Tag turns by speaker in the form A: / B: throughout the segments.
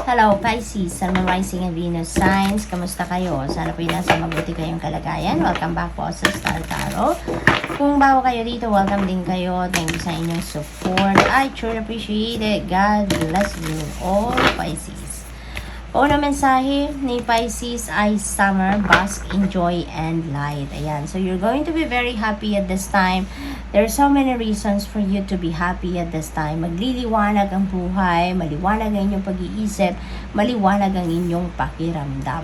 A: Hello Pisces, Sun, Moon, Rising and Venus signs. Kamusta kayo? Sana po nasa mabuti kayong kalagayan. Welcome back po sa Star Tarot. Kung bago kayo dito, welcome din kayo. Thank you sa inyong support. I truly appreciate it. God bless you all, Pisces. Una mensahe ni Pisces ay summer, bask, enjoy, and light. Ayan. So, you're going to be very happy at this time. There are so many reasons for you to be happy at this time. Magliliwanag ang buhay, maliwanag ang inyong pag-iisip, maliwanag ang inyong pakiramdam.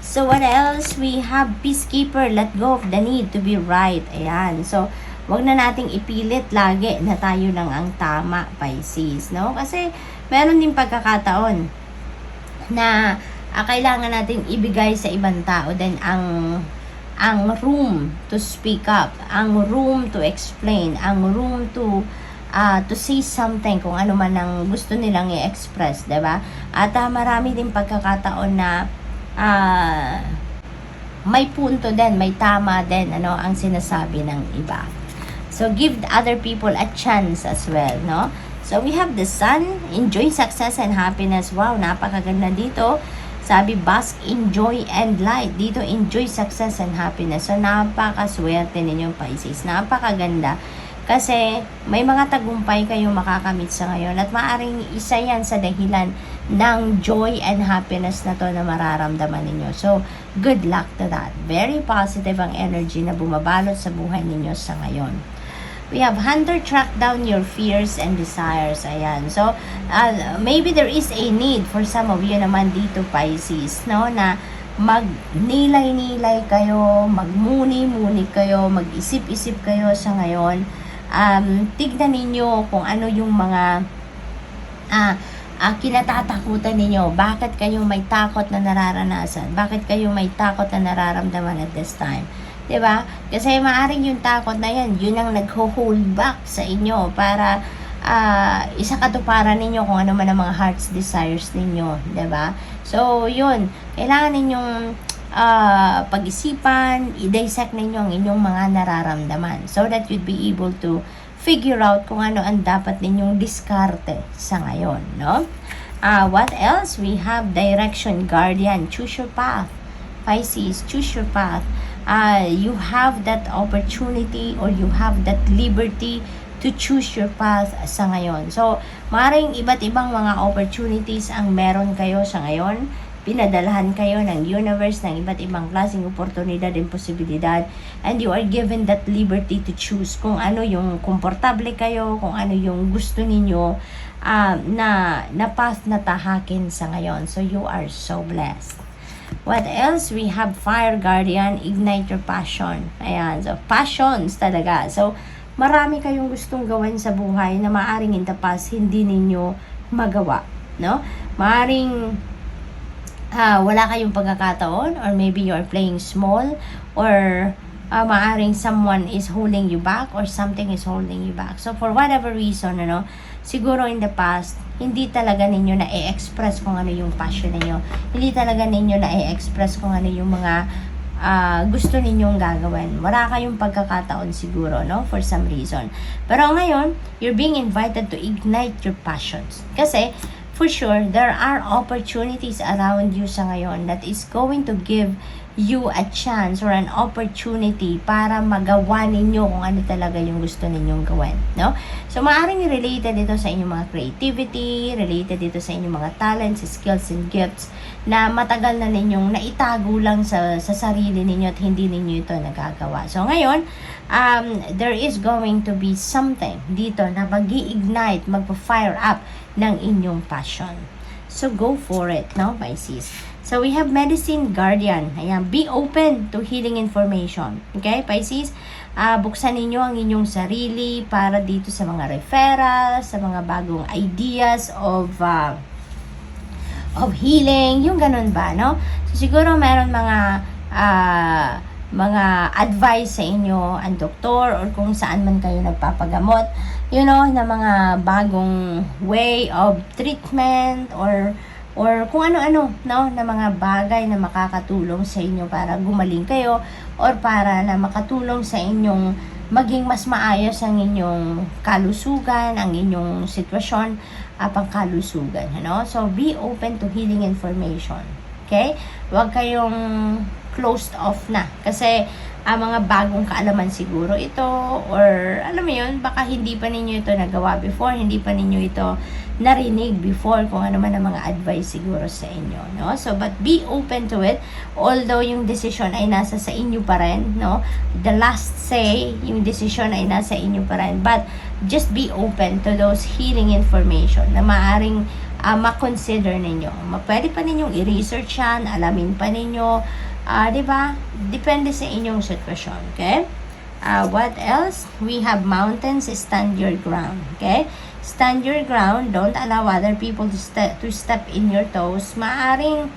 A: So, what else? We have peacekeeper, let go of the need to be right. Ayan. So, wag na nating ipilit lagi na tayo lang ang tama, Pisces. No? Kasi, meron din pagkakataon na kailangan natin ibigay sa ibang tao din ang room to speak up, ang room to explain, ang room to say something kung ano man ang gusto nilang i-express, 'di ba? At marami din pagkakataon na may punto din, may tama din ang sinasabi ng iba. So give other people a chance as well, no? So, we have the sun, enjoy success and happiness. Wow, napakaganda dito. Sabi, bask, enjoy, and light. Dito, enjoy success and happiness. So, napakaswerte ninyong Pisces. Napakaganda. Kasi, may mga tagumpay kayong makakamit sa ngayon. At maaring isa yan sa dahilan ng joy and happiness na to na mararamdaman ninyo. So, good luck to that. Very positive ang energy na bumabalot sa buhay ninyo sa ngayon. We have hunter, track down your fears and desires. Ayan. So, maybe there is a need for some of you naman dito, Pisces, no? Na magnilay-nilay kayo, magmuni-muni kayo, mag-isip-isip kayo sa ngayon. Tignan ninyo kung ano yung mga kinatatakutan ninyo. Bakit kayo may takot na nararanasan? Bakit kayo may takot na nararamdaman at this time? Diba? Kasi maaaring yung takot na yan, yun ang nagho-hold back sa inyo para isakatuparan ninyo kung ano man ang mga heart's desires ninyo. Diba? So, yun. Kailangan ninyong pag-isipan, i-dissect ninyo ang inyong mga nararamdaman so that you'd be able to figure out kung ano ang dapat ninyong diskarte sa ngayon. No? What else? We have direction, guardian, choose your path. Pisces, choose your path. You have that opportunity or you have that liberty to choose your path sa ngayon. So, maaaring iba't ibang mga opportunities ang meron kayo sa ngayon. Pinadalahan kayo ng universe ng iba't ibang klaseng oportunidad and posibilidad. And you are given that liberty to choose kung ano yung komportable kayo, kung ano yung gusto ninyo na path na tahakin sa ngayon. So, you are so blessed. What else? We have fire guardian, ignite your passion. Ayan, so passions talaga. So, marami kayong gustong gawin sa buhay na maaring in the past hindi ninyo magawa, no? Maaring wala kayong pagkakataon or maybe you're playing small or maaring someone is holding you back or something is holding you back. So, for whatever reason, siguro in the past, hindi talaga ninyo na-express kung ano yung passion ninyo. Hindi talaga ninyo na-express kung ano yung mga gusto ninyong gagawin. Wala kayong pagkakataon siguro, no? For some reason. Pero ngayon, you're being invited to ignite your passions. Kasi, for sure, there are opportunities around you sa ngayon that is going to give you a chance or an opportunity para magawa ninyo kung ano talaga yung gusto ninyong gawin, no? So, maaaring related ito sa inyong mga creativity, related ito sa inyong mga talents, skills, and gifts na matagal na ninyong naitago lang sa sarili ninyo at hindi ninyo ito nagagawa. So, ngayon, there is going to be something dito na mag-i-ignite, mag-fire up ng inyong passion. So, go for it, no, Pisces? So, we have medicine guardian. Ayan, be open to healing information. Okay, Pisces? Buksan ninyo ang inyong sarili para dito sa mga referrals, sa mga bagong ideas of healing, yung ganun ba, no? So, siguro meron mga advice sa inyo ang doktor or kung saan man kayo nagpapagamot, na mga bagong way of treatment or kung ano-ano, no, na mga bagay na makakatulong sa inyo para gumaling kayo or para na makatulong sa inyong maging mas maayos ang inyong kalusugan, ang inyong sitwasyon pangkalusugan, ano? So, be open to healing information. Okay? Huwag kayong closed off na. Kasi, mga bagong kaalaman siguro ito, or alam mo yun, baka hindi pa ninyo ito nagawa before, hindi pa ninyo ito narinig before, kung ano man ang mga advice siguro sa inyo, no? So, but be open to it, although yung decision ay nasa sa inyo pa rin, no? The last say, yung decision ay nasa inyo pa rin, but just be open to those healing information na maaring ma-consider ninyo. Pwede pa ninyong i-research yan, alamin pa ninyo, diba? Depende sa inyong sitwasyon, okay? What else? We have mountains, stand your ground, okay? Stand your ground, don't allow other people to step in your toes. Maaring,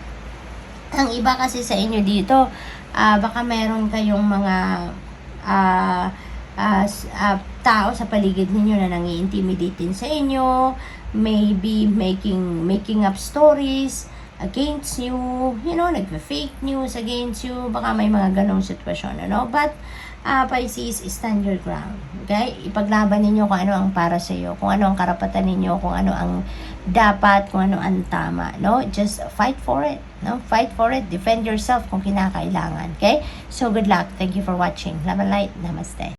A: ang iba kasi sa inyo dito, baka meron kayong mga tao sa paligid ninyo na nangi-intimidate din sa inyo, maybe making up stories against you, nagpa-fake news against you, baka may mga ganong sitwasyon, but Pisces, stand your ground, okay? Ipaglaban ninyo kung ano ang para sa iyo, kung ano ang karapatan ninyo, kung ano ang dapat, kung ano ang tama, just fight for it, fight for it, defend yourself kung kinakailangan, okay? So good luck, thank you for watching, love and light, namaste.